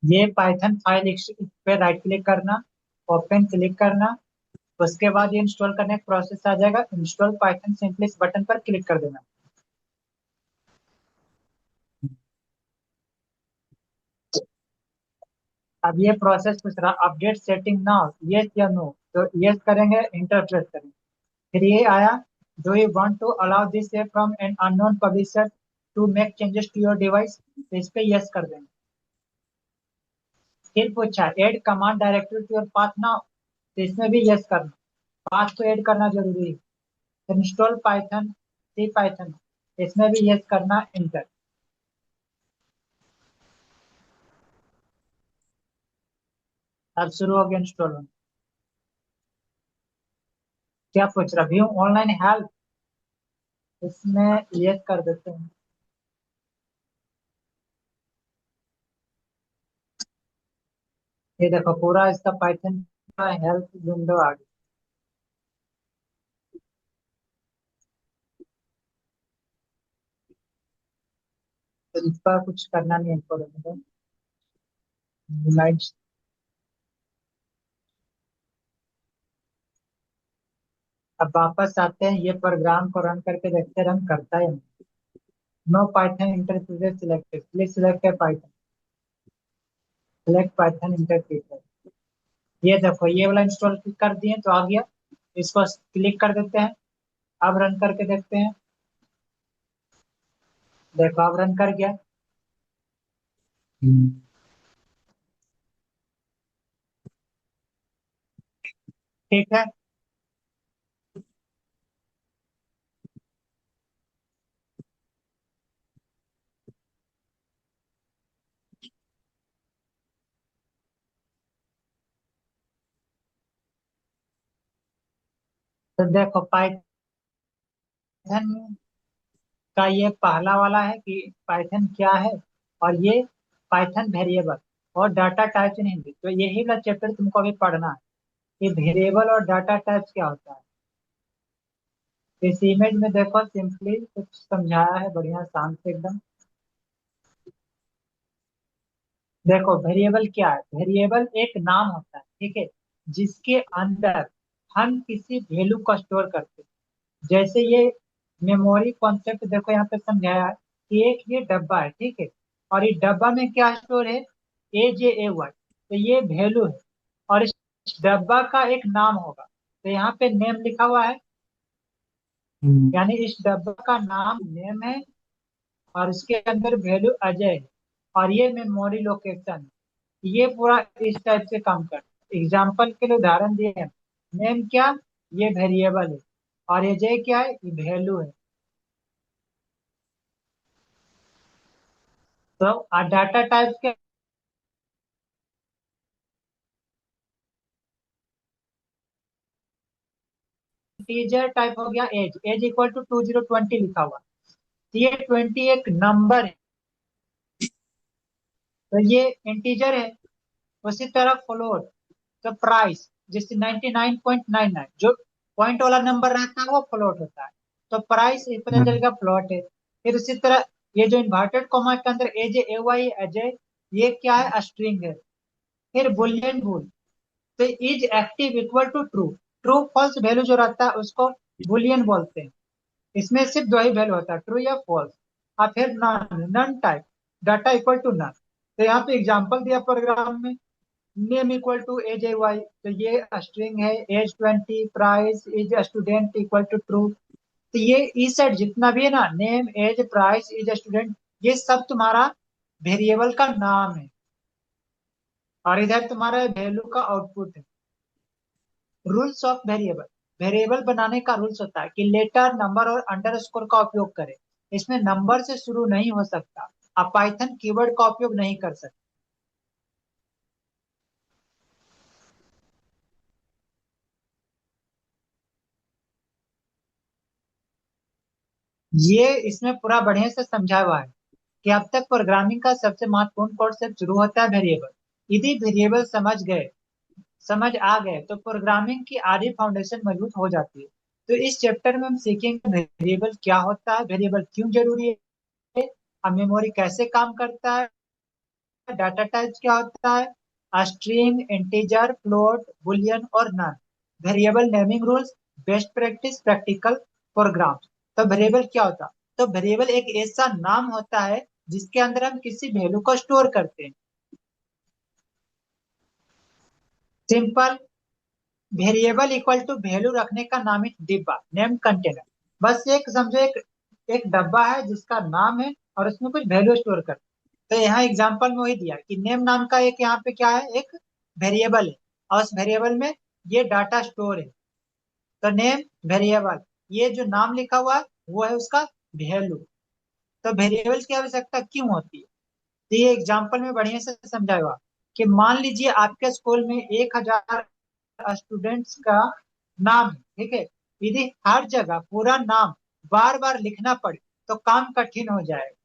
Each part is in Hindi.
ये पाइथन फाइल पे राइट क्लिक करना, ओपन क्लिक करना, उसके बाद ये इंस्टॉल करने का प्रोसेस आ जाएगा। इंस्टॉल पाइथन सिंपली इस बटन पर क्लिक कर देना। अब ये प्रोसेस पूछ रहा अपडेट सेटिंग नाउ, यस या नो। तो यस करेंगे, इंटर प्रेस करेंगे। फिर ये आया, do you want to allow this app from an unknown publisher to make changes to your device. तो इस पे यस कर देंगे। फिर पूछा add command directory to your path now. तो इसमें भी यस करना, पाथ को ऐड करना जरूरी है। इंस्टॉल पाइथन, सी पाइथन, इसमें भी यस करना, इंटर। अब शुरू हो गया इंस्टॉल होना। क्या पूछ रहा, व्यू ऑनलाइन हेल्प, इसमें यस कर देते हैं। ये देखो पूरा इसका पाइथन का हेल्प विंडो आ गया। तो इसका कुछ करना नहीं है इसको। लाइट। अब वापस आते हैं, ये प्रोग्राम को रन करके देखते हैं रन करता है। No Python interpreter selected, please select Python, select Python interpreter. ये देखो ये वाला इंस्टॉल कर दिए तो आ गया। इसको क्लिक कर देते हैं। अब रन करके देखते हैं। देखो अब रन कर गया। ठीक है। तो देखो पाइथन का ये पहला वाला है कि पाइथन क्या है, और ये पाइथन वेरिएबल और डाटा टाइप्स इन हिंदी। तो यही वाला चैप्टर तुमको अभी पढ़ना है कि वेरिएबल और डाटा टाइप्स क्या होता है। इस इमेज में देखो सिंपली कुछ समझाया है बढ़िया शांत से एकदम। देखो वेरिएबल क्या है, वेरिएबल एक नाम होता है, ठीक है, जिसके अंदर हम किसी वैल्यू को स्टोर करते हैं। जैसे ये मेमोरी कॉन्सेप्ट देखो यहाँ पे समझाया है कि एक ये डब्बा है, ठीक है, और इस डब्बा में क्या स्टोर है, AJAY। तो ये वैल्यू है, और इस डब्बा का एक नाम होगा। तो यहाँ पे नेम लिखा हुआ है, यानी इस डब्बा का नाम नेम है, और इसके अंदर वैल्यू अजय है, और ये मेमोरी लोकेशन है। ये पूरा इस टाइप से काम करता है। एग्जाम्पल के लिए उदाहरण दिए हैं। नेम क्या, ये वेरिएबल है, और अजय क्या है, ये वैल्यू है। तो डाटा टाइप के इंटीजर टाइप हो गया, एज, एज इक्वल टू 2020 लिखा हुआ। तो ये 20 एक नंबर है, तो ये इंटीजर है। उसी तरह फ्लोट, तो प्राइस जैसे 99.99, जो पॉइंट वाला नंबर रहता है वो फ्लोट होता है। तो प्राइस एक पता चलेगा फ्लोट है। फिर उसी तरह ये जो इन्वर्टेड कॉमा के अंदर AJAY अजय, ये क्या है, स्ट्रिंग है। फिर बुलियन भूल, तो is active equal to true, true false value जो रहता है उसको बुलियन बोलते हैं। इसमें सिर्फ दो ही वैल्यू होता है, ट्रू या फॉल्स। और फिर none, none type, data equal to none. तो यहाँ पे एग्जांपल दिया प्रोग्राम में, नेम इक्वल टू AJY, तो ये स्ट्रिंग है। Age 20, price is student equal to true. तो ये ई सेट जितना भी है ना, name age price is student, ये सब तुम्हारा वेरिएबल का नाम है, और इधर तुम्हारा वैल्यू का आउटपुट है। रूल्स ऑफ वेरिएबल, वेरिएबल बनाने का रूल्स होता है कि लेटर, नंबर और अंडरस्कोर का उपयोग करें। इसमें नंबर से शुरू नहीं हो सकता। आप पाइथन कीवर्ड का उपयोग नहीं कर सकते। ये इसमें पूरा बढ़िया से समझा हुआ है कि अब तक प्रोग्रामिंग का सबसे महत्वपूर्ण कॉन्सेप्ट शुरू होता है वेरिएबल। यदि वेरिएबल समझ आ गए तो प्रोग्रामिंग की आधी फाउंडेशन मजबूत हो जाती है। तो इस चैप्टर में हम सीखेंगे वेरिएबल क्या होता है, वेरिएबल क्यों जरूरी है, अब मेमोरी कैसे काम करता है, डाटा टाइप्स क्या होता है, स्ट्रिंग, इंटीजर, फ्लोट, बुलियन और none. Variable naming rules, best practice, practical program. तो वेरिएबल क्या होता है, तो वेरिएबल एक ऐसा नाम होता है जिसके अंदर हम किसी वैल्यू को स्टोर करते हैं। Simple, variable equal to value रखने का नाम है डिब्बा, नेम कंटेनर। बस एक समझो, एक डब्बा है जिसका नाम है और उसमें कुछ वैल्यू स्टोर कर। तो यहाँ एग्जांपल में वही दिया कि नेम नाम का एक यहाँ पे क्या है, एक वेरिएबल है और उस वेरिएबल में ये डाटा स्टोर है। तो नेम वेरिएबल, ये जो नाम लिखा हुआ है वो है उसका वैल्यू। तो वेरिएबल की आवश्यकता क्यों होती है, तो ये एग्जाम्पल में बढ़िया से समझाएगा कि मान लीजिए आपके स्कूल में 1,000 स्टूडेंट्स का नाम है, ठीक है। यदि हर जगह पूरा नाम बार बार लिखना पड़े तो काम कठिन हो जाएगा।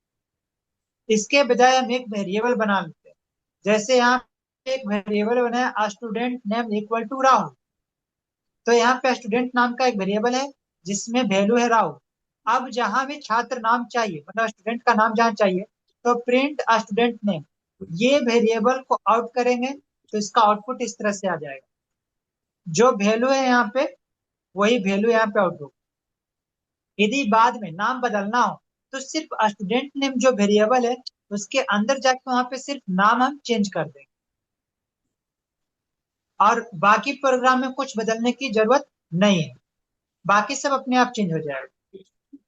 इसके बजाय हम एक वेरिएबल बना लेते हैं। जैसे यहाँ पे एक वेरिएबल बनाया, student name equal to Rahul. तो यहाँ पे स्टूडेंट नाम का एक वेरिएबल है जिसमें वैल्यू है राहुल। अब जहां भी छात्र नाम चाहिए, मतलब स्टूडेंट का नाम जहाँ चाहिए, तो प्रिंट स्टूडेंट नेम, ये वेरिएबल को आउट करेंगे तो इसका आउटपुट इस तरह से आ जाएगा। जो वैल्यू है यहाँ पे वही वैल्यू यहाँ पे आउट होगा। यदि बाद में नाम बदलना हो तो सिर्फ स्टूडेंट नेम जो वेरिएबल है उसके अंदर जाके वहां पे सिर्फ नाम हम चेंज कर देंगे और बाकी प्रोग्राम में कुछ बदलने की जरूरत नहीं है, बाकी सब अपने आप चेंज हो जाएगा।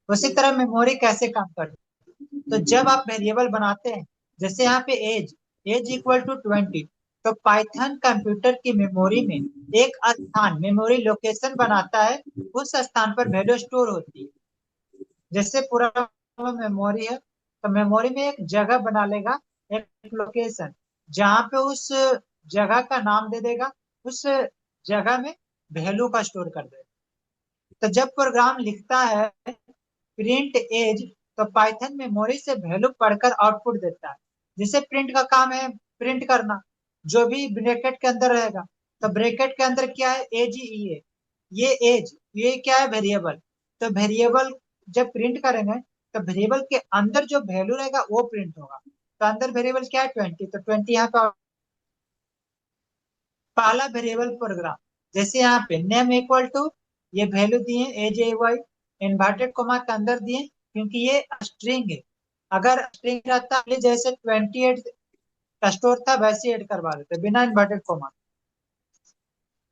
उसी तरह मेमोरी कैसे काम करती है, तो जब आप वेरिएबल बनाते हैं, जैसे यहाँ पे एज, एज इक्वल टू 20, तो पाइथन कंप्यूटर की मेमोरी में एक स्थान, मेमोरी लोकेशन बनाता है, उस स्थान पर वैल्यू स्टोर होती है। जैसे पूरा मेमोरी है तो मेमोरी में एक जगह बना लेगा, एक लोकेशन, जहां पे उस जगह का नाम दे देगा, उस जगह में वैल्यू का स्टोर कर देगा। तो जब प्रोग्राम लिखता है प्रिंट एज, तो पाइथन मेमोरी से वैल्यू पढ़कर आउटपुट देता है। जिसे प्रिंट का काम है प्रिंट करना, जो भी ब्रैकेट के अंदर रहेगा। तो ब्रैकेट के अंदर क्या है, एज ही है, ये एज, ये क्या है, वेरिएबल। तो वेरिएबल जब प्रिंट करेंगे तो वेरिएबल के अंदर जो वैल्यू रहेगा वो प्रिंट होगा। तो अंदर वेरिएबल क्या है, 20, तो 20 यहाँ पे पहला वेरिएबल प्रोग्राम। जैसे यहाँ पे नेम इक्वल टू, ये वैल्यू दिए age A Y, inverted comma के अंदर दिए क्योंकि ये स्ट्रिंग है। अगर स्ट्रिंग रहता है जैसे 28 का स्टोर था वैसे ऐड करवा देते बिना इन्वर्टेड कोमा।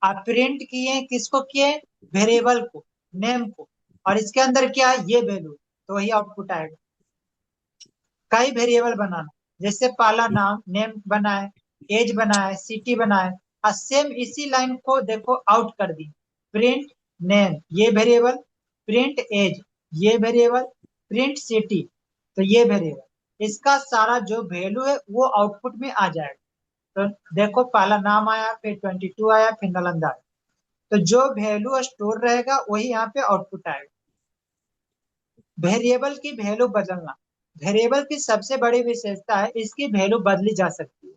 आप प्रिंट किए, किसको किए, वेरिएबल को, नेम को, और इसके अंदर क्या है, ये वैल्यू, तो वही आउटपुट आएगा। कई वेरिएबल बनाना, जैसे पहला नाम नेम बनाए, एज बनाए, सिटी बनाए, और सेम इसी लाइन को देखो आउट कर दी। प्रिंट नेम ये वेरिएबल, प्रिंट एज ये वेरिएबल, प्रिंट सिटी तो ये वेरिएबल, इसका सारा जो वैल्यू है वो आउटपुट में आ जाएगा। तो देखो पहला नाम आया, फिर 22 आया, फिर नालंदा आया। तो जो वैल्यू स्टोर रहेगा वही यहाँ पे आउटपुट आएगा। वेरिएबल की वैल्यू बदलना, वेरिएबल की सबसे बड़ी विशेषता है इसकी वैल्यू बदली जा सकती है।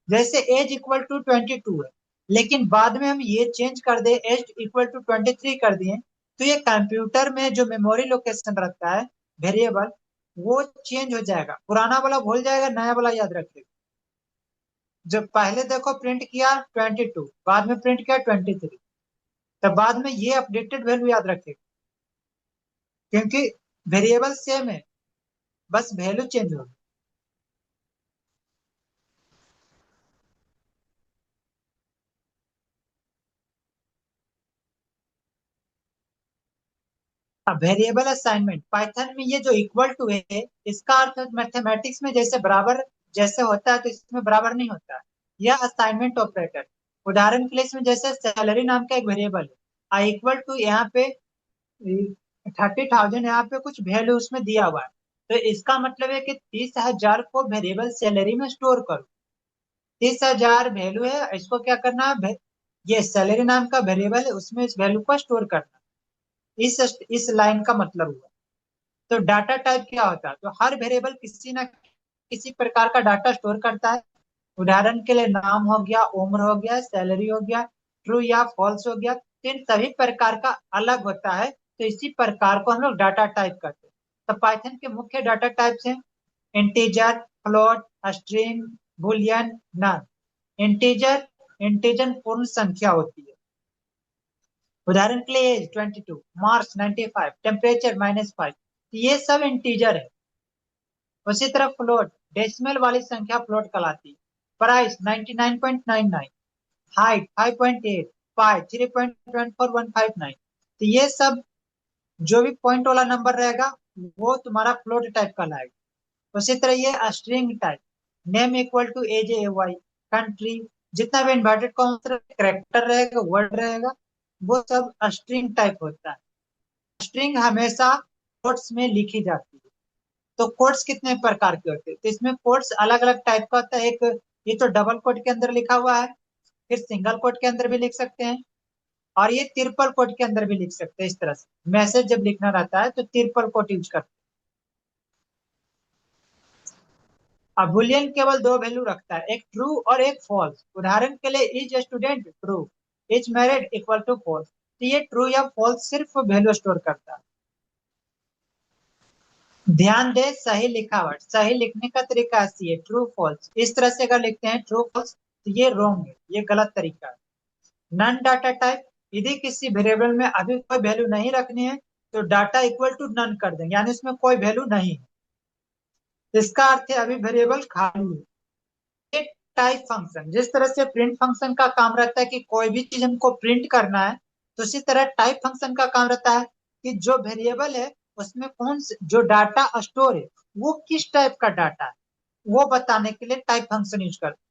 जैसे एज इक्वल टू 22 है, लेकिन बाद में हम ये चेंज कर दे, एज इक्वल टू 23 कर दिए, तो ये कंप्यूटर में जो मेमोरी लोकेशन रहता है वेरिएबल, वो चेंज हो जाएगा, पुराना वाला भूल जाएगा, नया वाला याद रखेगा। जब पहले देखो प्रिंट किया 22, बाद में प्रिंट किया 23, तब बाद में ये अपडेटेड वैल्यू याद रखेगा क्योंकि वेरिएबल सेम है, बस वैल्यू चेंज होगी। वेरिएबल असाइनमेंट, पाइथन में ये जो इक्वल टू है, इसका अर्थ मैथमेटिक्स में जैसे बराबर जैसे होता है तो इसमें बराबर नहीं होता है। यह असाइनमेंट ऑपरेटर, उदाहरण के लिए इसमें जैसे सैलरी नाम का एक वेरिएबल है, आई इक्वल टू यहाँ पे 30,000, यहाँ पे कुछ वैल्यू उसमें दिया हुआ है, तो इसका मतलब है कि 30,000 को वेरिएबल सैलरी में स्टोर करो। 30,000 वैल्यू है, इसको क्या करना है, ये सैलरी नाम का वेरिएबल है उसमें इस वैल्यू को स्टोर करना। इस लाइन का मतलब हुआ। तो डाटा टाइप क्या होता है, तो हर वेरिएबल किसी ना किसी प्रकार का डाटा स्टोर करता है। उदाहरण के लिए नाम हो गया, उम्र हो गया, सैलरी हो गया, ट्रू या फॉल्स हो गया, तो इन सभी प्रकार का अलग होता है, तो इसी प्रकार को हम लोग डाटा टाइप करते हैं। तो पाइथन के मुख्य डाटा टाइप्स हैं integer, float, string, boolean none. Integer integer पूर्ण संख्या होती है। उदाहरण के लिए एज 22, मार्क्स 95, टेम्परेचर -5, ये सब इंटीजर है। उसी तरह फ्लोट डेसिमल वाली संख्या फ्लोट कहलाती है। प्राइस 99.99, हाइट 5.8, पाई 3.24159। तो ये सब जो भी पॉइंट वाला नंबर रहेगा वो तुम्हारा फ्लोट टाइप का लाएगा। उसी तरह ये string type, name equal to age A Y, country, जितना भी इन्वर्टेड कॉमा करेक्टर रहेगा वर्ड रहेगा वो सब स्ट्रिंग टाइप होता है। स्ट्रिंग हमेशा कोट्स में लिखी जाती है। तो कोट्स कितने प्रकार के होते हैं, तो इसमें कोट्स अलग अलग टाइप का होता है। एक ये तो डबल कोट के अंदर लिखा हुआ है, फिर सिंगल कोट के अंदर भी लिख सकते हैं, और ये ट्रिपल कोट के अंदर भी लिख सकते हैं। इस तरह से मैसेज जब लिखना रहता है तो ट्रिपल कोट यूज करते हैं। अब बुलियन केवल दो वैल्यू रखता है, एक ट्रू और एक फॉल्स। उदाहरण के लिए is student true, is married equal to false. तो ये ट्रू या फॉल्स सिर्फ वैल्यू स्टोर करता है। ध्यान दे सही लिखावट, सही लिखने का तरीका ऐसी है, ट्रू फॉल्स। इस तरह से अगर लिखते हैं ट्रू फॉल्स तो ये रॉन्ग है, ये गलत तरीका है। नन डाटा टाइप, यदि किसी वेरिएबल में अभी कोई वैल्यू नहीं रखनी है तो डाटा इक्वल टू नन कर देंगे, यानी उसमें कोई वैल्यू नहीं है। इसका अर्थ है अभी वेरिएबल खाली है। टाइप फंक्शन, जिस तरह से प्रिंट फंक्शन का काम रहता है कि कोई भी चीज हमको प्रिंट करना है, तो उसी तरह टाइप फंक्शन का काम रहता है कि जो वेरिएबल है उसमें जो डाटा स्टोर है वो किस टाइप का डाटा है वो बताने के लिए टाइप फंक्शन यूज करते हैं।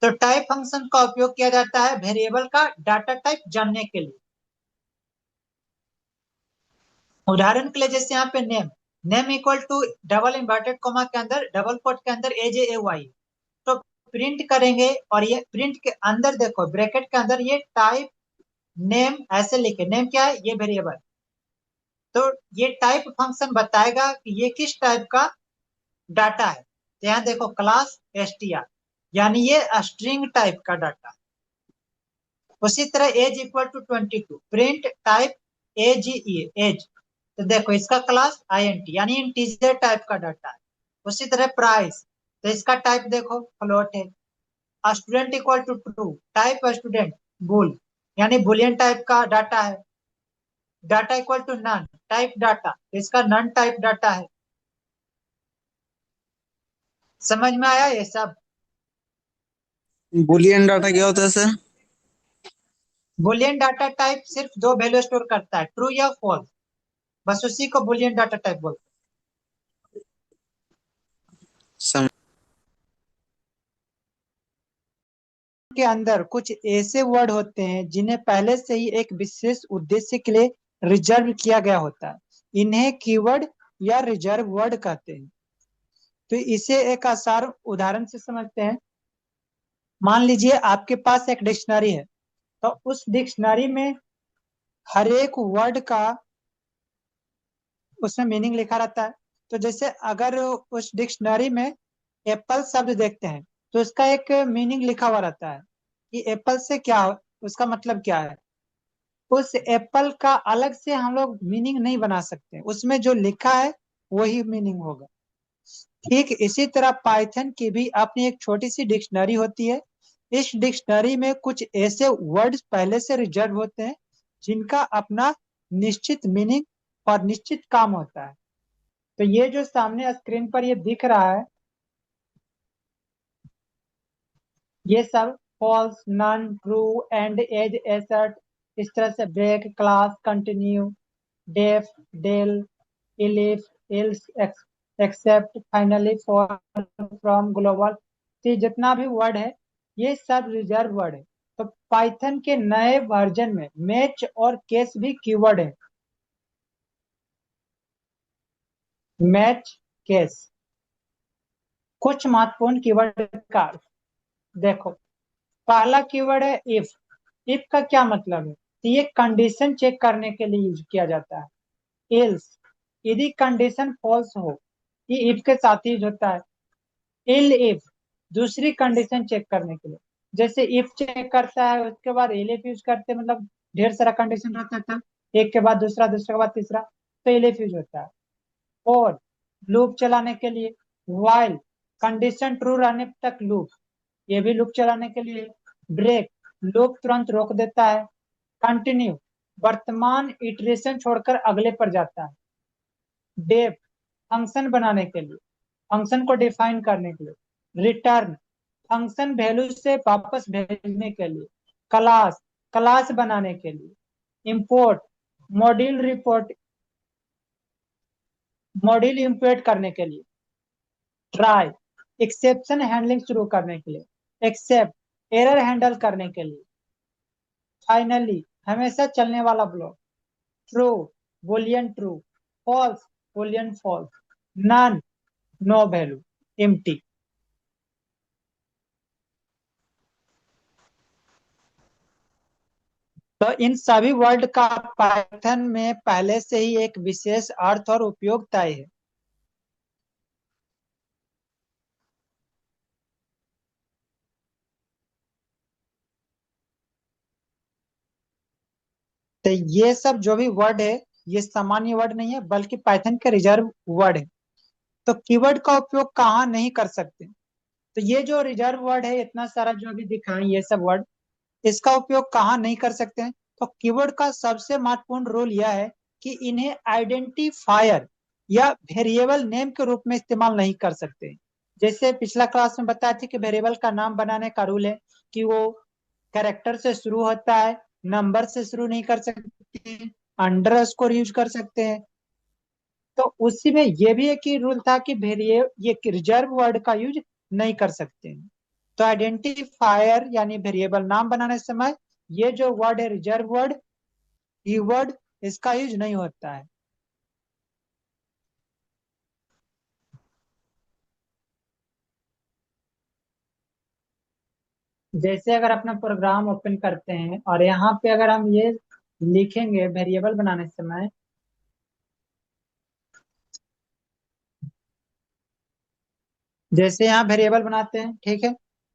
तो टाइप फंक्शन का उपयोग किया जाता है वेरिएबल का डाटा टाइप जानने के लिए। उदाहरण के लिए जैसे यहाँ पे name, name equal to double inverted comma के अंदर डबल कोट के अंदर एज ए वाई, तो प्रिंट करेंगे और ये प्रिंट के अंदर देखो ब्रैकेट के अंदर ये टाइप नेम ऐसे लिखे, नेम क्या है ये वेरिएबल। तो ये टाइप फंक्शन बताएगा कि ये किस टाइप का डाटा है। तो यहाँ देखो क्लास एसटीआर, यानी ये स्ट्रिंग टाइप का डाटा। उसी तरह age equal to 22, print type age age, तो देखो इसका क्लास आईएनटी यानी इंटीजर टाइप का डाटा है। उसी तरह प्राइस, तो इसका टाइप देखो फ्लोट है। Student equal to true, type student bool, यानी बुलियन टाइप का डाटा है। Data equal to none, type data, इसका नन टाइप डाटा है। समझ में आया ये सब। बुलियन डाटा क्या होता है सर? बुलियन डाटा टाइप सिर्फ दो वैल्यू स्टोर करता है, ट्रू या फॉल्स, बस उसी को बुलियन डाटा टाइप बोलते सम हैं। के अंदर कुछ ऐसे वर्ड होते हैं जिन्हें पहले से ही एक विशेष उद्देश्य के लिए रिजर्व किया गया होता है, इन्हें कीवर्ड या रिजर्व वर्ड कहते हैं। तो इसे एक आसान उदाहरण से समझते हैं। मान लीजिए आपके पास एक डिक्शनरी है, तो उस डिक्शनरी में हर एक वर्ड का उसमें मीनिंग लिखा रहता है। तो जैसे अगर उस डिक्शनरी में एप्पल शब्द देखते हैं तो उसका एक मीनिंग लिखा हुआ रहता है कि एप्पल से क्या, उसका मतलब क्या है। उस एप्पल का अलग से हम लोग मीनिंग नहीं बना सकते, उसमें जो लिखा है वही मीनिंग होगा। ठीक इसी तरह पाइथन की भी अपनी एक छोटी सी डिक्शनरी होती है। इस डिक्शनरी में कुछ ऐसे वर्ड्स पहले से रिजर्व होते हैं जिनका अपना निश्चित मीनिंग और निश्चित काम होता है। तो ये जो सामने स्क्रीन पर ये दिख रहा है, ये सब false, none, true, and, as, assert, इस तरह से break, class, continue, def, del, elif, else, except, finally, for, from, global, ये जितना भी वर्ड है ये सब रिजर्व वर्ड है। तो पाइथन के नए वर्जन में मैच और केस भी कीवर्ड है। मैच, केस, कुछ महत्वपूर्ण कीवर्ड का देखो। पहला कीवर्ड है इफ। इफ का क्या मतलब है, तो ये कंडीशन चेक करने के लिए यूज किया जाता है। एल्स, यदि कंडीशन फॉल्स हो, ये इफ के साथ ही यूज होता है। इल इफ, दूसरी कंडीशन चेक करने के लिए, जैसे इफ चेक करता है उसके बाद इल इफ यूज करते हैं, मतलब ढेर सारा कंडीशन रहता था, एक के बाद दूसरा, दूसरे के बाद तीसरा, तो इल इफ यूज होता है। और लूप चलाने के लिए वाइल, कंडीशन ट्रू रहने तक लूप, ये भी लूप चलाने के लिए। ब्रेक, लूप तुरंत रोक देता है। कंटिन्यू, वर्तमान इटरेशन छोड़कर अगले पर जाता है। डेफ, फंक्शन बनाने के लिए, फंक्शन को डिफाइन करने के लिए। रिटर्न, फंक्शन वैल्यू से वापस भेजने के लिए। क्लास, क्लास बनाने के लिए। Import, module report, module import करने के लिए। ट्राई, एक्सेप्शन हैंडलिंग शुरू करने के लिए। एक्सेप्ट, एरर हैंडल करने के लिए। फाइनली, हमेशा चलने वाला block. True, boolean true. False, boolean false. None, no value, empty. तो इन सभी वर्ड का पाइथन में पहले से ही एक विशेष अर्थ और उपयोग तय है। तो ये सब जो भी वर्ड है, ये सामान्य वर्ड नहीं है, बल्कि पाइथन के रिजर्व वर्ड है। तो कीवर्ड का उपयोग कहाँ नहीं कर सकते? तो ये जो रिजर्व वर्ड है, इतना सारा जो अभी दिखाए ये सब वर्ड, इसका उपयोग कहाँ नहीं कर सकते हैं? तो कीवर्ड का सबसे महत्वपूर्ण रोल यह है कि इन्हें आइडेंटिफायर या वेरिएबल नेम के रूप में इस्तेमाल नहीं कर सकते। जैसे पिछला क्लास में बताया था कि वेरिएबल का नाम बनाने का रूल है कि वो कैरेक्टर से शुरू होता है, नंबर से शुरू नहीं कर सकते, अंडरस्कोर यूज कर सकते हैं। तो उसी में ये भी एक ही रूल था कि वेरिए ये रिजर्व वर्ड का यूज नहीं कर सकते हैं। तो आइडेंटिफायर यानी वेरिएबल नाम बनाने समय ये जो वर्ड है रिजर्व वर्ड, कीवर्ड, इसका यूज नहीं होता है। जैसे अगर अपना प्रोग्राम ओपन करते हैं और यहाँ पे अगर हम ये लिखेंगे वेरिएबल बनाने समय, जैसे यहाँ वेरिएबल बनाते हैं, ठीक है।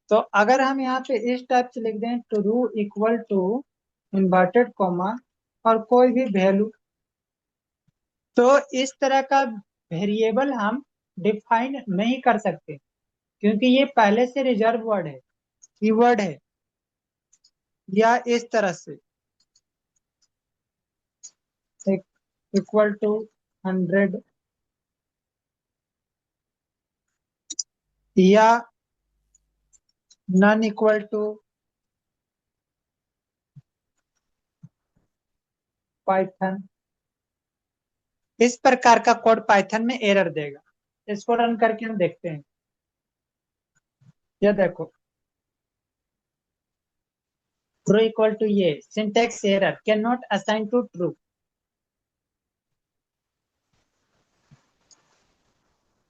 तो अगर हम यहाँ पे इस टाइप से लिख दें true equal to inverted comma और कोई भी वैल्यू, तो इस तरह का वेरिएबल हम डिफाइन नहीं कर सकते, क्योंकि ये पहले से रिजर्व वर्ड है, कीवर्ड है। या इस तरह से इक्वल टू 100 या नन इक्वल टू पाइथन, इस प्रकार का कोड पाइथन में एरर देगा। इसको रन करके हम देखते हैं। ये देखो, ट्रू इक्वल टू, ये syntax error, can not assign to true.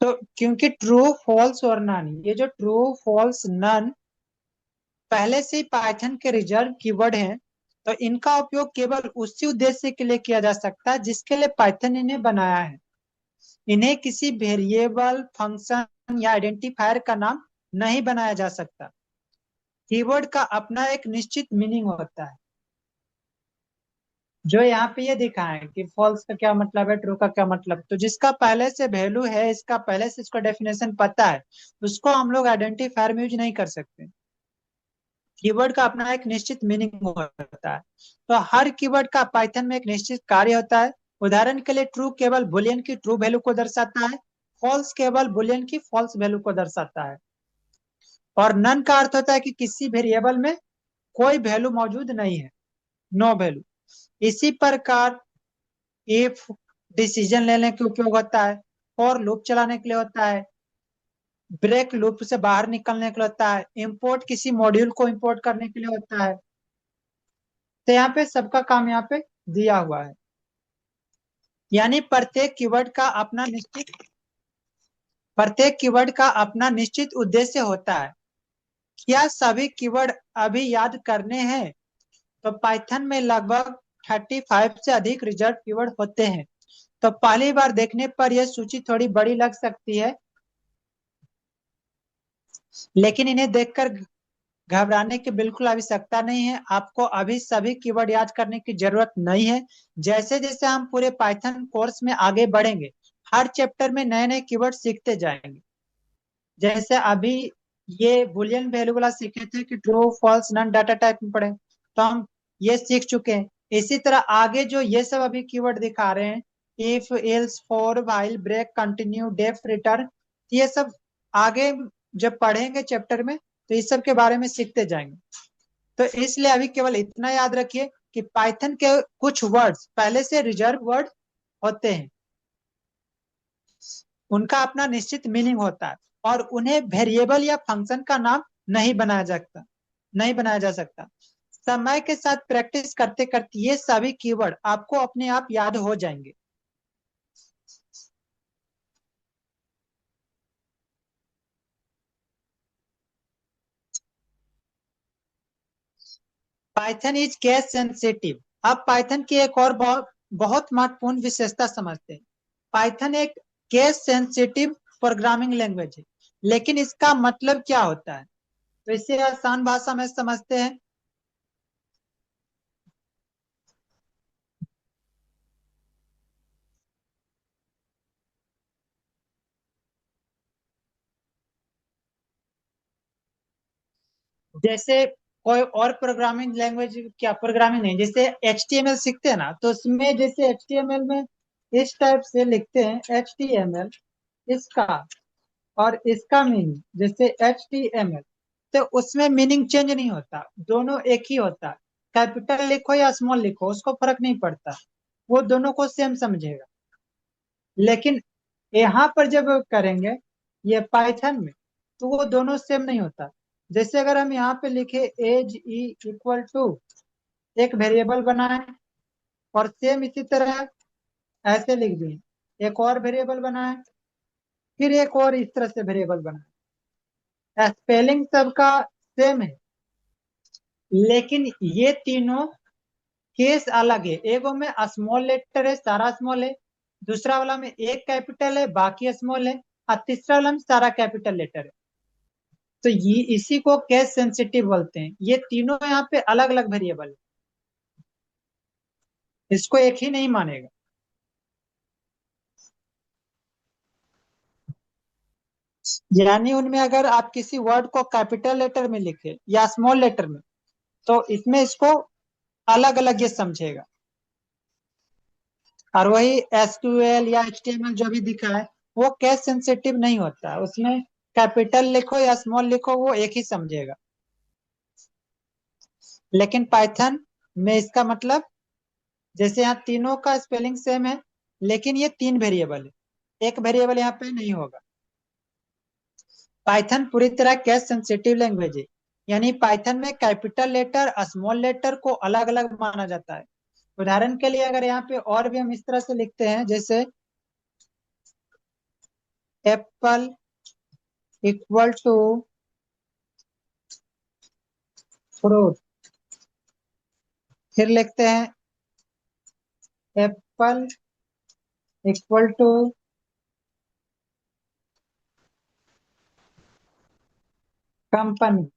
तो क्योंकि ट्रू, फॉल्स और नन, ये जो ट्रू, फॉल्स, नन पहले से ही पाइथन के रिजर्व कीवर्ड हैं, तो इनका उपयोग केवल उसी उद्देश्य के लिए किया जा सकता है जिसके लिए पाइथन इन्हें बनाया है। इन्हें किसी वेरिएबल, फंक्शन या आइडेंटिफायर का नाम नहीं बनाया जा सकता। कीवर्ड का अपना एक निश्चित मीनिंग होता है, जो यहाँ पे ये दिखा है कि फॉल्स का क्या मतलब है, ट्रू का क्या मतलब। तो जिसका पहले से वैल्यू है, इसका पहले से इसका डेफिनेशन पता है, उसको हम लोग आइडेंटिफायर में यूज नहीं कर सकते। कीवर्ड का अपना एक निश्चित मीनिंग होता है। तो हर कीवर्ड का पाइथन में एक निश्चित कार्य होता है। उदाहरण के लिए ट्रू केवल बुलियन की ट्रू वैल्यू को दर्शाता है, फॉल्स केवल बुलियन की फॉल्स वैल्यू को दर्शाता है। और नन का अर्थ होता है कि किसी वेरिएबल में कोई वैल्यू मौजूद नहीं है, नो वैल्यू। इसी प्रकार इफ डिसीजन लेने के उपयोग होता है, फॉर लूप चलाने के लिए होता है, ब्रेक लूप से बाहर निकलने के लिए होता है, इंपोर्ट किसी मॉड्यूल को इंपोर्ट करने के लिए होता है। तो यहाँ पे सबका काम यहाँ पे दिया हुआ है। यानी प्रत्येक कीवर्ड का अपना निश्चित उद्देश्य होता है। क्या सभी कीवर्ड अभी याद करने हैं? तो पाइथन में लगभग 35 से अधिक रिजर्व कीवर्ड होते हैं। तो पहली बार देखने पर यह सूची थोड़ी बड़ी लग सकती है, लेकिन इन्हें देखकर घबराने की बिल्कुल आवश्यकता नहीं है। आपको अभी सभी कीवर्ड याद करने की जरूरत नहीं है। जैसे जैसे हम पूरे पाइथन कोर्स में आगे बढ़ेंगे, हर चैप्टर में नए नए कीवर्ड सीखते जाएंगे। जैसे अभी ये बुलियन वैल्यू वाला सीखे थे कि true false none data type में पढ़े, तो हम ये सीख चुके हैं। इसी तरह आगे जो ये सब अभी कीवर्ड दिखा रहे हैं, if else for while break continue def return, ये सब आगे जब पढ़ेंगे चैप्टर में तो इस सब के बारे में सीखते जाएंगे। तो इसलिए अभी केवल इतना याद रखिए कि पाइथन के कुछ वर्ड्स पहले से रिजर्व वर्ड होते हैं, उनका अपना निश्चित मीनिंग होता है और उन्हें वेरिएबल या फंक्शन का नाम नहीं बनाया जा सकता। समय के साथ प्रैक्टिस करते करते ये सभी कीवर्ड आपको अपने आप याद हो जाएंगे। Python is case sensitive. अब पाइथन की एक और बहुत बहुत महत्वपूर्ण विशेषता समझते हैं। पाइथन एक केस सेंसिटिव प्रोग्रामिंग लैंग्वेज है, लेकिन इसका मतलब क्या होता है, तो इसे आसान भाषा में समझते हैं। जैसे कोई और प्रोग्रामिंग लैंग्वेज, क्या प्रोग्रामिंग नहीं, जैसे HTML सीखते हैं ना, तो उसमें जैसे HTML में इस टाइप से लिखते हैं HTML, इसका और इसका मीनिंग जैसे HTML, तो उसमें मीनिंग चेंज नहीं होता, दोनों एक ही होता है। कैपिटल लिखो या स्मॉल लिखो उसको फर्क नहीं पड़ता, वो दोनों को सेम समझेगा। लेकिन यहाँ पर जब करेंगे ये पाइथन में, तो वो दोनों सेम नहीं होता। जैसे अगर हम यहाँ पे लिखे एज ई इक्वल टू, एक वेरिएबल बनाए और सेम इसी तरह ऐसे लिख दिए, एक और वेरिएबल बनाए, फिर एक और इस तरह से वेरिएबल बनाए, स्पेलिंग सबका सेम है, लेकिन ये तीनों केस अलग है। एक में स्मॉल लेटर है, सारा स्मॉल है, दूसरा वाला में एक कैपिटल है बाकी स्मॉल है, और तीसरा वाला में सारा कैपिटल लेटर है। तो ये इसी को केस सेंसिटिव बोलते हैं। ये तीनों यहाँ पे अलग अलग वेरिएबल है, इसको एक ही नहीं मानेगा। यानी उनमें अगर आप किसी वर्ड को कैपिटल लेटर में लिखे या स्मॉल लेटर में, तो इसमें इसको अलग अलग ये समझेगा। और वही SQL या HTML जो भी दिखा है, वो केस सेंसिटिव नहीं होता है, उसमें कैपिटल लिखो या स्मॉल लिखो वो एक ही समझेगा। लेकिन पाइथन में इसका मतलब, जैसे यहाँ तीनों का स्पेलिंग सेम है, लेकिन ये तीन वेरिएबल है, एक वेरिएबल यहाँ पे नहीं होगा। पाइथन पूरी तरह केस सेंसिटिव लैंग्वेज है, यानी पाइथन में कैपिटल लेटर स्मॉल लेटर को अलग अलग माना जाता है। उदाहरण के लिए अगर यहाँ पे और भी हम इस तरह से लिखते हैं, जैसे एप्पल इक्वल टू फ्रूट, फिर लिखते हैं एप्पल इक्वल टू कंपनी।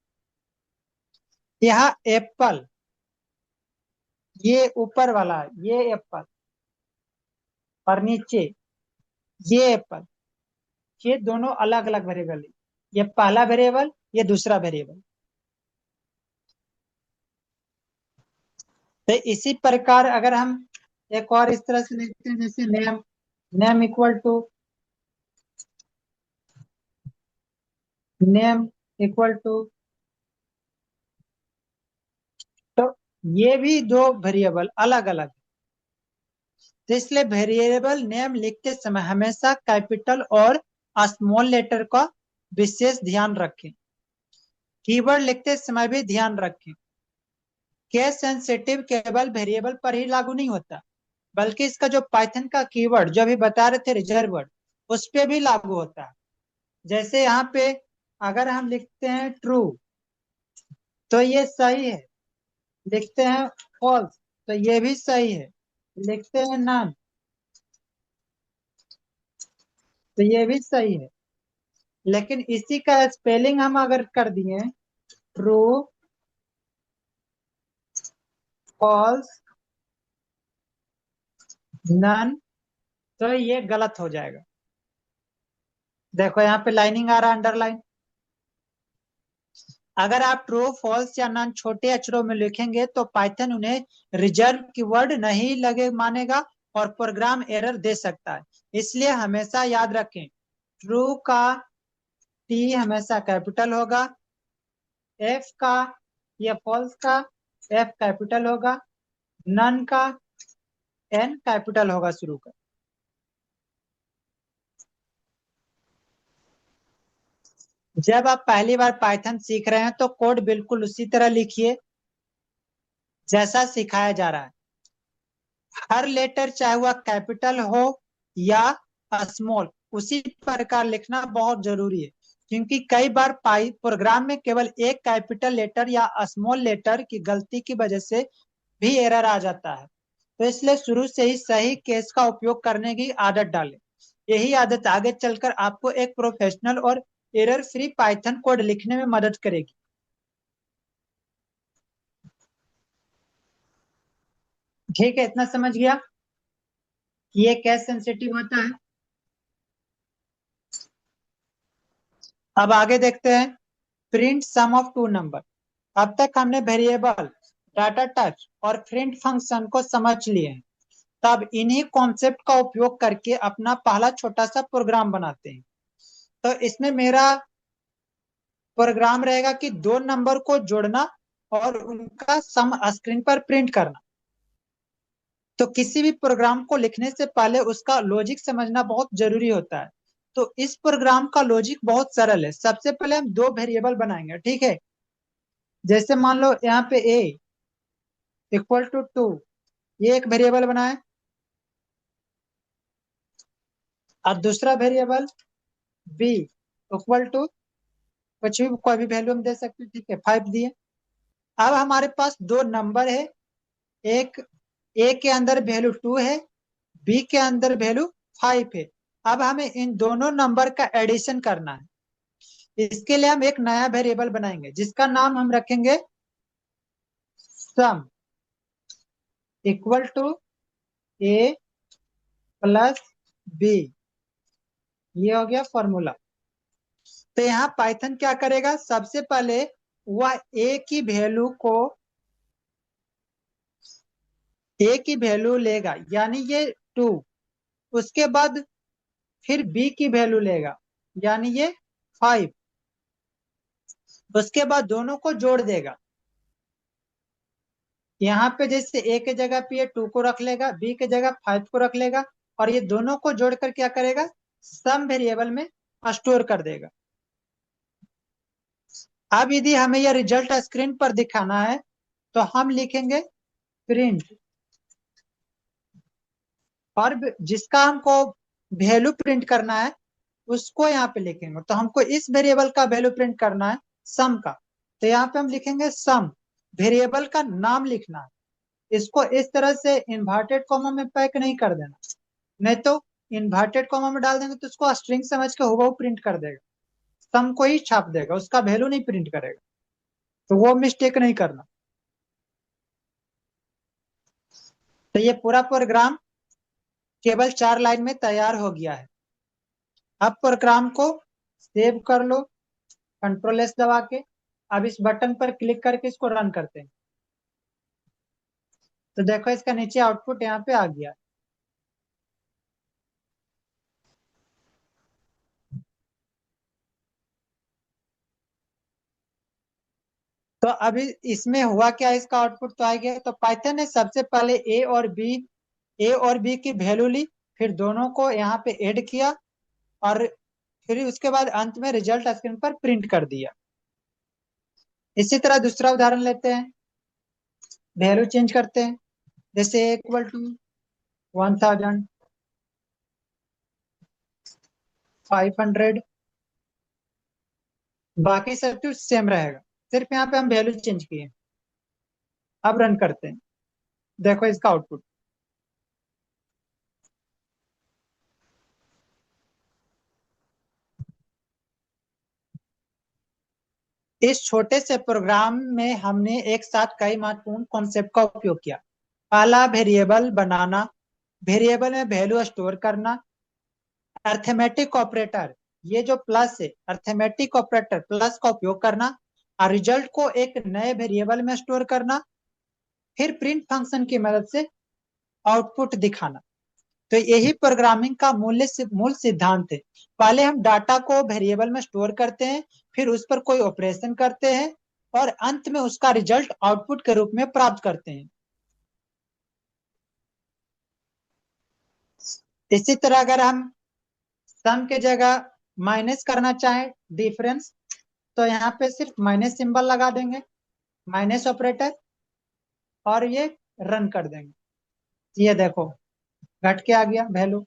यहाँ एप्पल ये ऊपर वाला है, ये एप्पल, और नीचे ये एप्पल, ये दोनों अलग अलग वेरिएबल है। ये पहला वेरिएबल, ये दूसरा वेरिएबल। तो इसी प्रकार अगर हम एक और इस तरह से लिखते हैं, जैसे name, name equal to name equal to, तो ये भी दो वेरिएबल अलग अलग। तो इसलिए वेरिएबल नेम लिखते समय हमेशा कैपिटल और स्मॉल लेटर का विशेष ध्यान रखें। कीवर्ड लिखते समय भी ध्यान रखें। केस सेंसिटिव केवल वेरिएबल पर ही लागू नहीं होता, बल्कि इसका जो पाइथन का कीवर्ड जो अभी बता रहे थे रिजर्व वर्ड, उस पे भी लागू होता है। जैसे यहाँ पे अगर हम लिखते हैं ट्रू, तो ये सही है, लिखते हैं फॉल्स, तो ये भी सही है, लिखते हैं नन, तो ये भी सही है। लेकिन इसी का स्पेलिंग हम अगर कर दिए ट्रू फॉल्स नन, तो ये गलत हो जाएगा। देखो यहाँ पे लाइनिंग आ रहा है, अंडरलाइन। अगर आप ट्रू फॉल्स या नॉन छोटे अक्षरों में लिखेंगे तो पाइथन उन्हें रिजर्व कीवर्ड नहीं लगे मानेगा और प्रोग्राम एरर दे सकता है। इसलिए हमेशा याद रखें, ट्रू का टी हमेशा कैपिटल होगा, एफ का या फॉल्स का एफ कैपिटल होगा, नन का एन कैपिटल होगा शुरू का। जब आप पहली बार पाइथन सीख रहे हैं तो कोड बिल्कुल उसी तरह लिखिए जैसा सिखाया जा रहा है। हर लेटर चाहे वह कैपिटल हो या स्मॉल, उसी प्रकार लिखना बहुत जरूरी है, क्योंकि कई बार पाई प्रोग्राम में केवल एक कैपिटल लेटर या स्मॉल लेटर की गलती की वजह से भी एरर आ जाता है। तो इसलिए शुरू से ही सही केस का उपयोग करने की आदत डालें। यही आदत आगे चलकर आपको एक प्रोफेशनल और एरर फ्री पाइथन कोड लिखने में मदद करेगी। ठीक है, इतना समझ गया कि ये कैसे सेंसिटिव होता है। अब आगे देखते हैं, print sum of two number. अब तक हमने वेरिएबल, डाटा टाइप्स और प्रिंट फंक्शन को समझ लिए हैं। तब इन्हीं कॉन्सेप्ट का उपयोग करके अपना पहला छोटा सा प्रोग्राम बनाते हैं। तो इसमें मेरा प्रोग्राम रहेगा कि दो नंबर को जोड़ना और उनका सम स्क्रीन पर प्रिंट करना। तो किसी भी प्रोग्राम को लिखने से पहले उसका लॉजिक समझना बहुत जरूरी होता है। तो इस प्रोग्राम का लॉजिक बहुत सरल है। सबसे पहले हम दो वेरिएबल बनाएंगे, ठीक है। जैसे मान लो यहाँ पे a इक्वल टू 2, ये एक वेरिएबल बनाए, और दूसरा वेरिएबल b इक्वल टू कुछ भी, कोई भी वैल्यू हम दे सकते हैं, ठीक है, 5 दिए। अब हमारे पास दो नंबर है, एक a के अंदर वैल्यू 2 है, b के अंदर वैल्यू 5 है। अब हमें इन दोनों नंबर का एडिशन करना है। इसके लिए हम एक नया वेरिएबल बनाएंगे जिसका नाम हम रखेंगे sum equal to a plus b। ये हो गया फॉर्मूला। तो यहाँ पाइथन क्या करेगा, सबसे पहले वह ए की वैल्यू लेगा, यानी ये 2। उसके बाद फिर बी की वैल्यू लेगा, यानी ये 5। उसके बाद दोनों को जोड़ देगा। यहाँ पे जैसे ए के जगह पे ये 2 को रख लेगा, बी के जगह 5 को रख लेगा, और ये दोनों को जोड़कर क्या करेगा, सम वेरिएबल में स्टोर कर देगा। अब यदि हमें यह रिजल्ट स्क्रीन पर दिखाना है तो हम लिखेंगे प्रिंट, और जिसका हमको वैल्यू प्रिंट करना है उसको यहाँ पे लिखेंगे। तो हमको इस वेरिएबल का वैल्यू प्रिंट करना है सम का, तो यहाँ पे हम लिखेंगे सम। वेरिएबल का नाम लिखना है, इसको इस तरह से इन्वर्टेड कॉमा में पैक नहीं कर देना, नहीं तो इन्वर्टेड कॉमा में डाल देंगे तो उसको स्ट्रिंग समझ के हूबहू प्रिंट कर देगा, सम को ही छाप देगा, उसका वैल्यू नहीं प्रिंट करेगा। तो वो मिस्टेक नहीं करना। तो ये पूरा प्रोग्राम केवल 4 लाइन में तैयार हो गया है। अब प्रोग्राम को सेव कर लो कंट्रोल एस दबा के। अब इस बटन पर क्लिक करके इसको रन करते हैं। तो देखो इसका नीचे आउटपुट यहाँ पे आ गया। तो अभी इसमें हुआ क्या, इसका आउटपुट तो आ गया। तो पाइथन ने सबसे पहले ए और बी की वैल्यू ली, फिर दोनों को यहाँ पे ऐड किया, और फिर उसके बाद अंत में रिजल्ट स्क्रीन पर प्रिंट कर दिया। इसी तरह दूसरा उदाहरण लेते हैं, वैल्यू चेंज करते हैं। जैसे इक्वल टू 1000, 500, बाकी सब कुछ सेम रहेगा, सिर्फ यहाँ पे हम वैल्यू चेंज किए। अब रन करते हैं, देखो इसका आउटपुट। इस छोटे से प्रोग्राम में हमने एक साथ कई महत्वपूर्ण कॉन्सेप्ट का उपयोग किया। पहला, वेरिएबल बनाना, वेरिएबल में वैल्यू स्टोर करना, अर्थमेटिक ऑपरेटर ये जो प्लस है अर्थमेटिक ऑपरेटर प्लस का उपयोग करना और रिजल्ट को एक नए वेरिएबल में स्टोर करना, फिर प्रिंट फंक्शन की मदद से आउटपुट दिखाना। तो यही प्रोग्रामिंग का मूल सिद्धांत है। पहले हम डाटा को वेरिएबल में स्टोर करते हैं, फिर उस पर कोई ऑपरेशन करते हैं और अंत में उसका रिजल्ट आउटपुट के रूप में प्राप्त करते हैं। इसी तरह अगर हम सम के जगह माइनस करना चाहें डिफरेंस, तो यहाँ पे सिर्फ माइनस सिंबल लगा देंगे, माइनस ऑपरेटर, और ये रन कर देंगे। ये देखो घट के आ गया वैल्यू।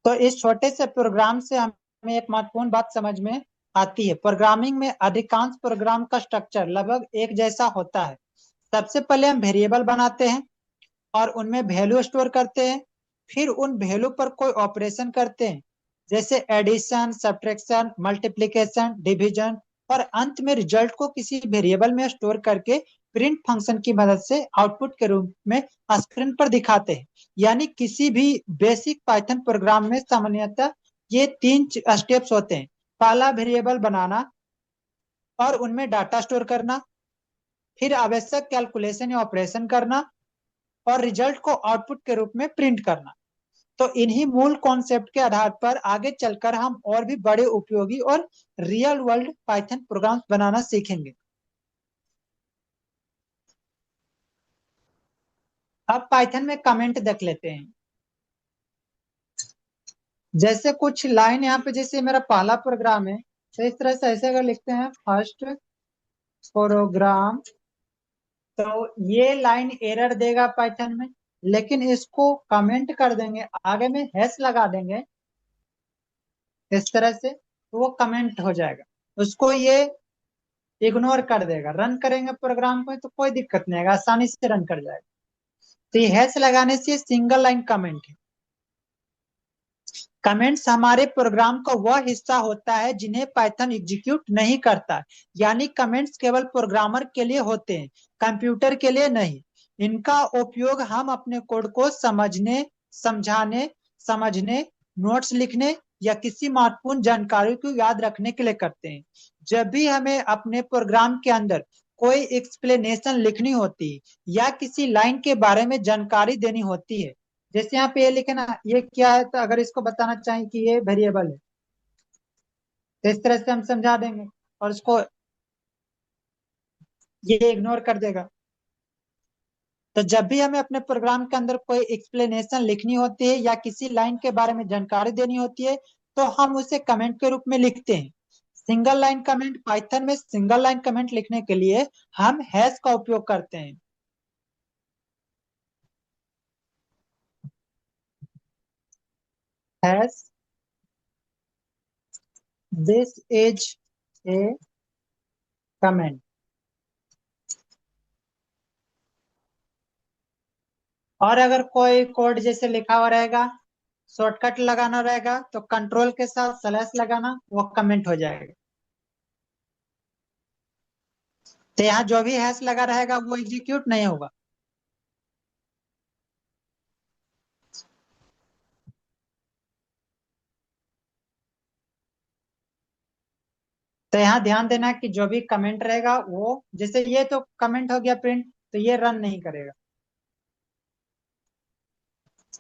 तो इस छोटे से प्रोग्राम से हमें एक महत्वपूर्ण बात समझ में आती है। प्रोग्रामिंग में अधिकांश प्रोग्राम का स्ट्रक्चर लगभग एक जैसा होता है। सबसे पहले हम वेरिएबल बनाते हैं और उनमें वैल्यू स्टोर करते हैं, फिर उन वैल्यू पर कोई ऑपरेशन करते हैं, जैसे एडिशन, सब्ट्रैक्शन, मल्टीप्लिकेशन, डिवीजन, और अंत में रिजल्ट को किसी वेरिएबल में स्टोर करके प्रिंट फंक्शन की मदद से आउटपुट के रूप में स्क्रीन पर दिखाते हैं। यानी किसी भी बेसिक पाइथन प्रोग्राम में सामान्यतः ये तीन स्टेप्स होते हैं। पहला वेरिएबल बनाना और उनमें डाटा स्टोर करना, फिर आवश्यक कैलकुलेशन या ऑपरेशन करना, और रिजल्ट को आउटपुट के रूप में प्रिंट करना। तो इन्हीं मूल कॉन्सेप्ट के आधार पर आगे चलकर हम और भी बड़े उपयोगी और रियल वर्ल्ड पाइथन प्रोग्राम्स बनाना सीखेंगे। अब पाइथन में कमेंट देख लेते हैं। जैसे कुछ लाइन यहाँ पे, जैसे मेरा पहला प्रोग्राम है, तो इस तरह से ऐसे अगर लिखते हैं फर्स्ट प्रोग्राम, तो ये लाइन एरर देगा पाइथन में, लेकिन इसको कमेंट कर देंगे, आगे में हैश लगा देंगे इस तरह से, तो वो कमेंट हो जाएगा, उसको ये इग्नोर कर देगा। रन करेंगे प्रोग्राम को तो कोई दिक्कत नहीं आएगा, आसानी से रन कर जाएगा। तो ये हैश लगाने से सिंगल लाइन कमेंट है। कमेंट्स हमारे प्रोग्राम का वह हिस्सा होता है जिन्हें पाइथन एग्जीक्यूट नहीं करता। यानी कमेंट्स केवल प्रोग्रामर के लिए होते हैं, कंप्यूटर के लिए नहीं। इनका उपयोग हम अपने कोड को समझने, समझाने, समझने, नोट्स लिखने या किसी महत्वपूर्ण जानकारी को याद रखने के लिए करते हैं। जब भी हमें अपने प्रोग्राम के अंदर कोई एक्सप्लेनेशन लिखनी होती है या किसी लाइन के बारे में जानकारी देनी होती है, जैसे यहाँ पे ये लिखे ना, ये क्या है, तो अगर इसको बताना चाहें कि ये वेरिएबल है, तो इस तरह से हम समझा देंगे और उसको ये इग्नोर कर देगा। तो जब भी हमें अपने प्रोग्राम के अंदर कोई एक्सप्लेनेशन लिखनी होती है या किसी लाइन के बारे में जानकारी देनी होती है, तो हम उसे कमेंट के रूप में लिखते हैं। सिंगल लाइन कमेंट, पाइथन में सिंगल लाइन कमेंट लिखने के लिए हम हैश का उपयोग करते हैं। Hash this is a comment. और अगर कोई कोड जैसे लिखा हुआ रहेगा, शॉर्टकट लगाना रहेगा, तो कंट्रोल के साथ स्लैश लगाना, वो कमेंट हो जाएगा। तो यहाँ जो भी हैश लगा रहेगा वो एग्जीक्यूट नहीं होगा। तो यहाँ ध्यान देना कि जो भी कमेंट रहेगा वो, जैसे ये तो कमेंट हो गया प्रिंट, तो ये रन नहीं करेगा।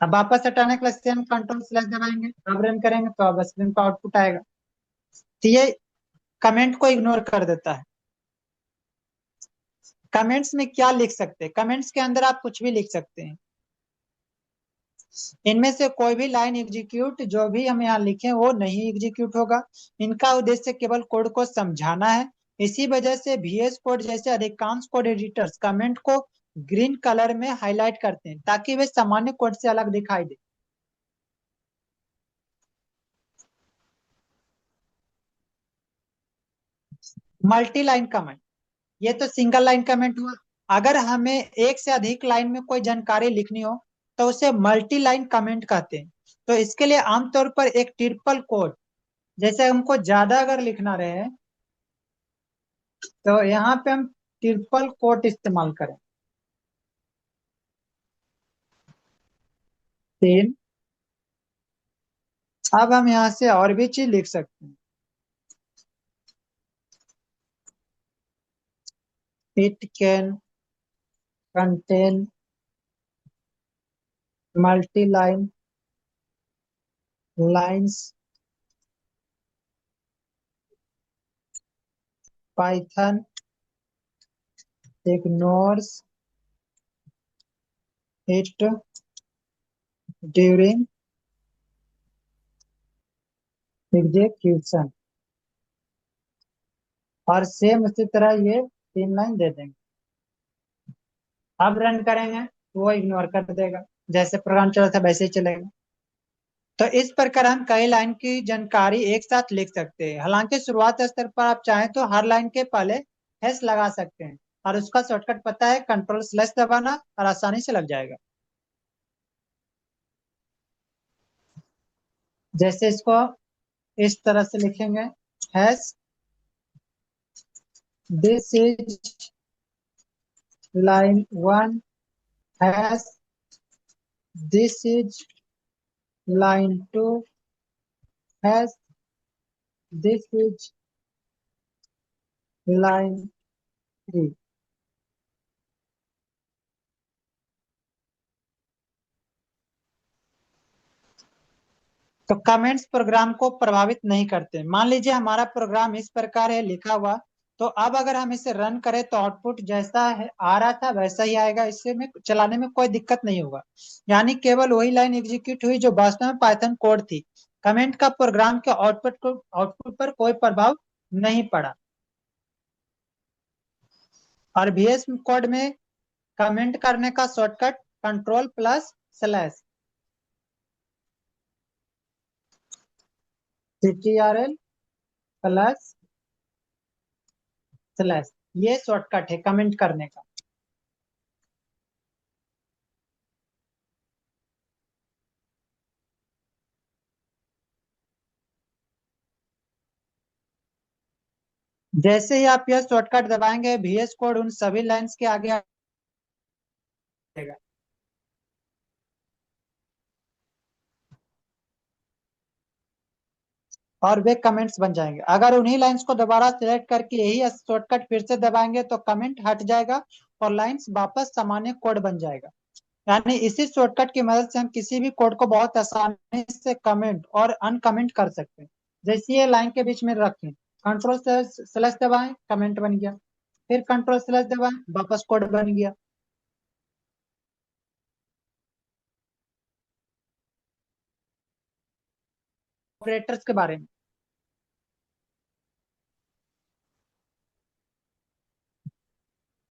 अब वापस हटाने के लिए हम कंट्रोल स्लैश दबाएंगे, अब रन करेंगे तो अब स्क्रीन पर आउटपुट आएगा। तो ये कमेंट को इग्नोर कर देता है। कमेंट्स में क्या लिख सकते हैं? कमेंट्स के अंदर आप कुछ भी लिख सकते हैं। इनमें से कोई भी लाइन एग्जीक्यूट जो भी हम यहाँ लिखे वो नहीं एग्जीक्यूट होगा। इनका उद्देश्य केवल कोड को समझाना है। इसी वजह से VS कोड जैसे अधिकांश कोड एडिटर्स कमेंट को ग्रीन कलर में हाईलाइट करते हैं ताकि वे सामान्य कोड से अलग दिखाई दे। मल्टी लाइन कमेंट, ये तो सिंगल लाइन कमेंट हुआ। अगर हमें एक से अधिक लाइन में कोई जानकारी लिखनी हो तो उसे मल्टी लाइन कमेंट कहते हैं। तो इसके लिए आमतौर पर एक ट्रिपल कोड, जैसे हमको ज्यादा अगर लिखना रहे तो यहाँ पे हम ट्रिपल कोट इस्तेमाल करें। 3। अब हम यहाँ से और भी चीज लिख सकते हैं। It can contain multi line lines Python ignores it during execution. और सेम उसी तरह ये 3 लाइन दे देंगे। अब रन करेंगे तो वो इग्नोर कर देगा, जैसे प्रोग्राम चला था वैसे ही चलेगा। तो इस प्रकार हम कई लाइन की जानकारी एक साथ लिख सकते हैं। हालांकि शुरुआत स्तर पर आप चाहें तो हर लाइन के पहले हैश लगा सकते हैं, और उसका शॉर्टकट पता है कंट्रोल / दबाना, और आसानी से लग जाएगा। जैसे इसको इस तरह से लिखेंगे, hash this is line 1, hash this is line 2, hash this is line 3। तो कमेंट्स प्रोग्राम को प्रभावित नहीं करते। मान लीजिए हमारा प्रोग्राम इस प्रकार है लिखा हुआ, तो अब अगर हम इसे रन करें तो आउटपुट जैसा है आ रहा था वैसा ही आएगा। इससे में चलाने में कोई दिक्कत नहीं होगा। यानी केवल वही लाइन एग्जीक्यूट हुई जो वास्तव में पाइथन कोड थी। कमेंट का प्रोग्राम के आउटपुट पर कोई प्रभाव नहीं पड़ा। और VS कोड में कमेंट करने का शॉर्टकट कंट्रोल+/ ctrl+/ ये शॉर्टकट है कमेंट करने का। जैसे ही आप यह शॉर्टकट दबाएंगे VS कोड उन सभी लाइंस के आगे आएगा। और वे कमेंट्स बन जाएंगे। अगर उन्हीं लाइंस को दोबारा सिलेक्ट करके यही शॉर्टकट फिर से दबाएंगे तो कमेंट हट जाएगा और लाइंस वापस सामान्य कोड बन जाएगा। यानी इसी शॉर्टकट की मदद से हम किसी भी कोड को बहुत आसानी से कमेंट और अनकमेंट कर सकते हैं। जैसे ये लाइन के बीच में रखें, कंट्रोल / दबाएं, कमेंट बन गया, फिर कंट्रोल / दबाएं, वापस कोड बन गया। ऑपरेटर्स के बारे में